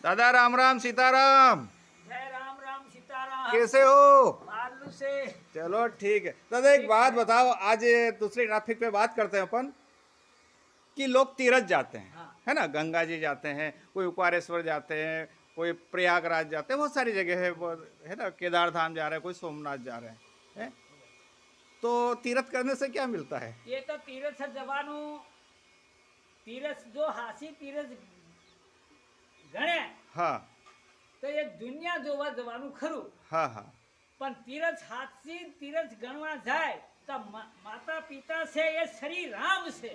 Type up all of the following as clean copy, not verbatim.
दादा राम राम सीताराम। जय राम राम सीताराम। कैसे हो? बालू से। चलो ठीक है दादा, एक ठीक बात है। बताओ, आज ये दूसरे टॉपिक पे बात करते हैं अपन कि लोग तीरथ जाते हैं, हाँ। है ना, गंगा जी जाते हैं, कोई उपवारेश्वर जाते हैं, कोई प्रयागराज जाते हैं, बहुत सारी जगह है है ना, केदार धाम जा रहे हैं, कोई सोमनाथ जा रहे हैं। तो तीरथ करने से क्या मिलता है? ये तो तीरथ जवानू तीरथ जो हासी तीरथ गणे हाँ तो ये दुनिया જોવા જવાનું ખરું हाँ हाँ પણ तीरथ हाथसी तीरथ गणवा जाए तो माता पिता से ये श्री राम से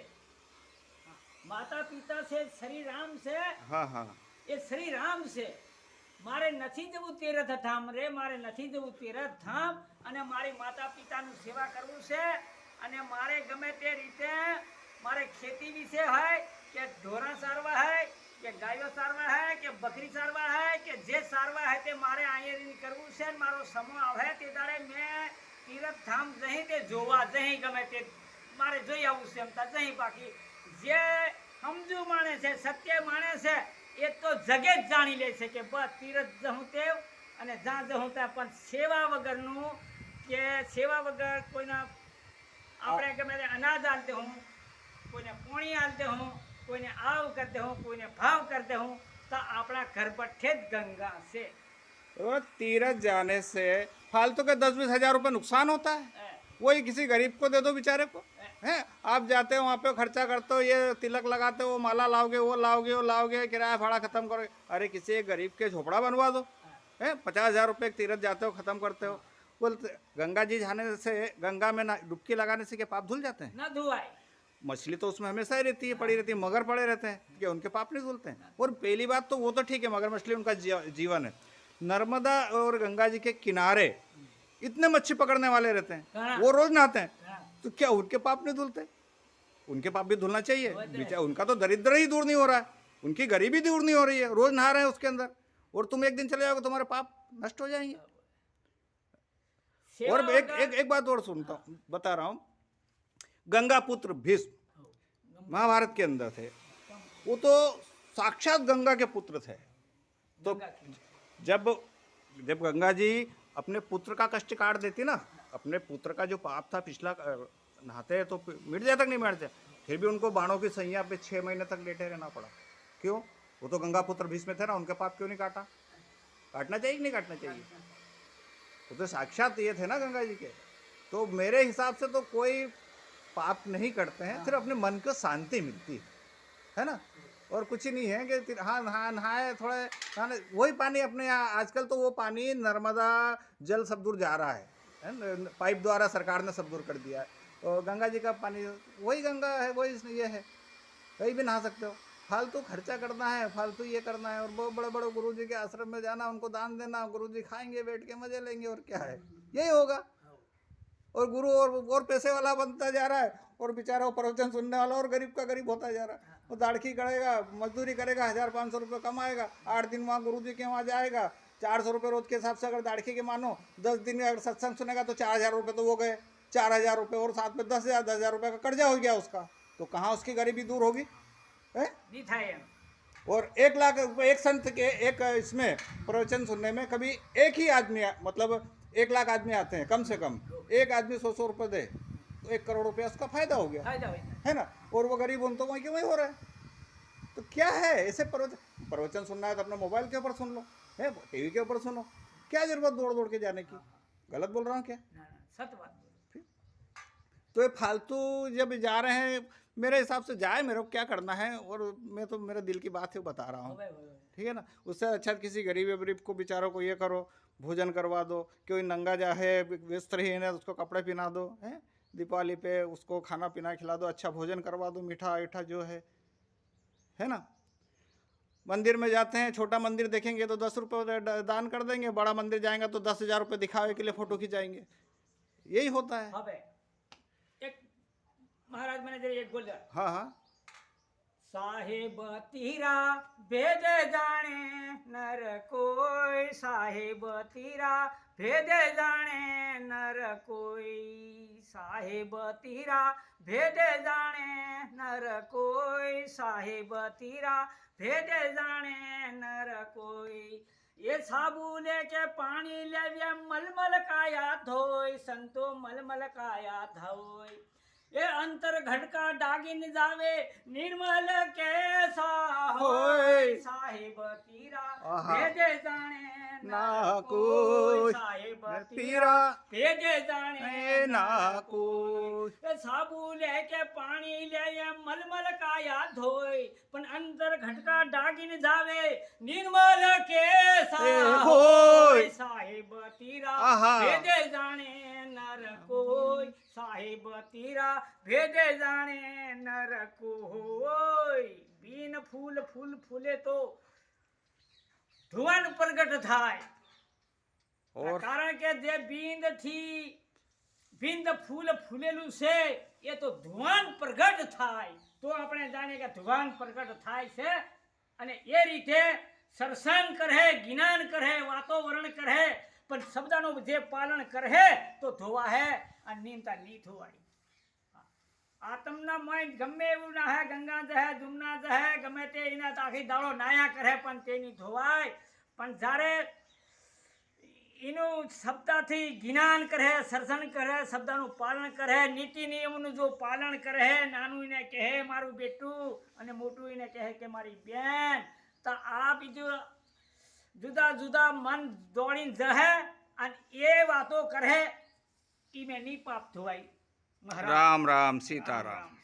माता पिता से श्री राम से हाँ हाँ ये श्री राम से મારે નથી જવું તીરથ ધામ રે મારે નથી જવું તીરથ ધામ અને મારી માતા પિતાનું સેવા કરવું છે અને મારે ગમે તે રીતે મારે ખેતી વિશે હોય કે ઢોરા સારવા હોય કે ગાયો સારવા હોય કે બકરી સારવા હોય કે જે સારવા હોય તે મારે આયરી કરવું છે ને મારો સમૂહ આવે તે દાડે મેં તીરથ ધામ જઈ તે જોવા જઈ ગમે તે મારે જોઈ આવવું છે એમ તા જઈ બાકી જે સમજુ માણે છે સત્ય માણે છે એ તો જગે જ જાણી લે છે કે બસ તીરથ જહું તેવ અને જ્યાં જહું ત્યાં પણ સેવા વગરનું કે સેવા વગર કોઈના આપણે ગમે તે અનાજ આલતે હું કોઈને પોણી આલતે હું કોઈને આવ કરતે હું કોઈને ભાવ કરતે હું તો આપણા ઘર પઠે જ ગંગા છે तो तीरथ जाने से फालतू के 10-20 हज़ार रुपये नुकसान होता है, वही किसी गरीब को दे दो बेचारे को। हैं, आप जाते हो वहाँ पे खर्चा करते हो, ये तिलक लगाते हो, माला लाओगे, वो लाओगे, किराया भाड़ा खत्म करोगे। अरे किसी एक गरीब के झोपड़ा बनवा दो। हैं, 50,000 रुपये तीरथ जाते हो, खत्म करते हो। बोलते गंगा जी जाने से, गंगा में ना डुबकी लगाने से क्या पाप धुल जाते हैं? ન ધોવાય मछली तो उसमें हमेशा ही रहती है, पड़ी रहती है, मगर पड़े रहते हैं, क्या उनके पाप नहीं धुलते हैं? और पहली बात तो वो तो ठीक है, मगर मछली उनका जीवन है। नर्मदा और गंगा जी के किनारे इतने मच्छी पकड़ने वाले रहते हैं, हाँ। वो रोज नहाते हैं, हाँ। तो क्या उनके पाप नहीं धुलते? उनके पाप भी धुलना चाहिए। वो तो है। बेचारा उनका तो दरिद्र ही दूर नहीं हो रहा है, उनकी गरीबी दूर नहीं हो रही है, रोज नहा रहे हैं उसके अंदर, और तुम एक दिन चले जाओगे तुम्हारे पाप नष्ट हो जाएंगे। સેવા और एक વગર- एक एक बात और सुनता हूँ, बता रहा हूँ, गंगा पुत्र भीष्म महाभारत के अंदर थे, वो तो साक्षात गंगा के पुत्र थे। तो ગંગા કી। जब जब गंगा जी अपने पुत्र का कष्ट काट देती ना, अपने पुत्र का जो पाप था पिछला, नहाते हैं तो मिट जाए तक नहीं मिटते, फिर भी उनको बाणों की सैया पे 6 महीने तक लेटे रहना पड़ा। क्यों? वो तो गंगा पुत्र भीष्म थे ना, उनके पाप क्यों नहीं काटा? काटना चाहिए कि नहीं काटना चाहिए? वो तो साक्षात ये थे ना गंगा जी के। तो मेरे हिसाब से तो कोई पाप नहीं करते हैं, सिर्फ अपने मन को शांति मिलती है ना, और कुछ ही नहीं है कि हाँ नहाए थोड़ा नहाने, वही पानी अपने यहाँ आजकल तो वो पानी नर्मदा जल सब दूर जा रहा है ना, पाइप द्वारा सरकार ने सब दूर कर दिया है। तो गंगा जी का पानी वही गंगा है, वही ये है, कहीं भी नहा सकते हो। फालतू खर्चा करना है, फालतू ये करना है, और बहुत बड़े बड़े गुरु जी के आश्रम में जाना, उनको दान देना, गुरु जी खाएंगे बैठ के मजे लेंगे, और क्या है, यही होगा। और गुरु और पैसे वाला बनता जा रहा है, और बेचारा वो प्रवचन सुनने वाला और गरीब का गरीब होता जा रहा है। वो दाड़खी करेगा, मजदूरी करेगा, 1,000-500 रुपये कमाएगा, 8 दिन वहाँ गुरु जी के वहाँ जाएगा, 400 रुपये रोज के हिसाब से अगर दाड़खी के मानो 10 दिन अगर सत्संग सुनेगा तो 4,000 रुपये तो वो गए, 4,000 रुपये और साथ में 10,000 रुपये का कर्जा हो गया उसका, तो कहाँ उसकी गरीबी दूर होगी? है? નહીં થાય એમ और 1 लाख रुपये एक संत के एक इसमें प्रवचन सुनने में कभी एक ही आदमी, मतलब 1 लाख आदमी आते हैं कम से कम, एक आदमी 100 रुपये दे तो 1 करोड़ रुपया उसका फायदा हो गया, ફાયદા હોય है ना। और वो गरीब उन तो वहीं के वहीं हो रहा है। तो क्या है, ऐसे प्रवचन सुनना है तो अपने मोबाइल के ऊपर सुन लो, है, टीवी के ऊपर सुनो, क्या जरूरत दौड़ दौड़ के जाने की? गलत बोल रहा हूँ क्या? ના, ના, સત વાત બોલો। तो ये फालतू जब जा रहे हैं, मेरे हिसाब से जाए, मेरे को क्या करना है, और मैं तो मेरे दिल की बात है बता रहा हूँ, હવે, હવે। ठीक है ना। उससे अच्छा किसी गरीब वरीब को बेचारों को ये करो, भोजन करवा दो, कोई नंगा जा है वस्त्रहीन है उसको कपड़े पहना दो, हैं, दीपावली पे उसको खाना पीना खिला दो, अच्छा भोजन करवा दो, मीठा ईठा जो है ना। मंदिर में जाते हैं, छोटा मंदिर देखेंगे तो 10 रुपये दान कर देंगे, बड़ा मंदिर जाएंगे तो 10,000 रुपये दिखावे के लिए फ़ोटो खिंचाएंगे, यही होता है। હવે એક મહારાજ મને જરી એક બોલ્યા हाँ हाँ સાહેબ તીરા ભેદ જાણે નર કોઈ સાહેબ તીરા ભેદ જાણે નર કોઈ સાહેબ તીરા ભેદ જાણે નર કોઈ સાહેબ તીરા ભેદ જાણે નર કોઈ સાબુ લે કે પાણી લેવ્યા મલમલ કાયા ધોય સંતો મલમલ કાયા ધોય એ અંતર ઘડકા ડાગીન જાવે નિર્મલ કેસા હોય સાહેબ તીરા આહા. ભેદે જાણે ના કોઈ સાહેબ તીરા પીરા ભેદે જાણે ના કોઈ એ સાબુ લે કે પાણી લે એમ મલમલ કાયા ધોય પણ અંતર ઘટકા ડાગીને જાવે નિર્મલ કેસા એ હોય હોય. સાહેબ તીરા આહા. ભેદે જાણે નર કોઈ સાહેબ તીરા ભેદે જાણે નર કોઈ બીન ફૂલ ફૂલ ફૂલે તો ધુવન પ્રગટ થાય और કારણ કે જે બિંદ ફૂલ ફૂલેલું છે એ તો ધુવાન પ્રગટ થાય તો આપણે જાણીએ કે ધુવાન પ્રગટ થાય છે અને એ રીતે સરસંગ કરે જ્ઞાન કરે વાતો વર્ણ કરે પણ શબ્દનું જે પાલન કરે તો ધોવા હે અને નીમતા નહીં ધોવાય આત્મના મય ગમે એવું ના હે ગંગા જહે જુમના જહે ગમે તે એના આખી દાડો નાયા કરે પણ તેની ધોવાય પણ જ્યારે એનું શબ્દથી જ્ઞાન કરે સર્જન કરે શબ્દનું પાલન કરે નીતિ નિયમનું જો પાલન કરે નાનું એને કહે મારું બેટું અને મોટું એને કહે કે મારી બેન તો આ બીજું જુદા જુદા મન દોડીને જહે અને એ વાતો કરે એ મેં નહીં પાપ ધોવાય મહારાજ राम राम सीताराम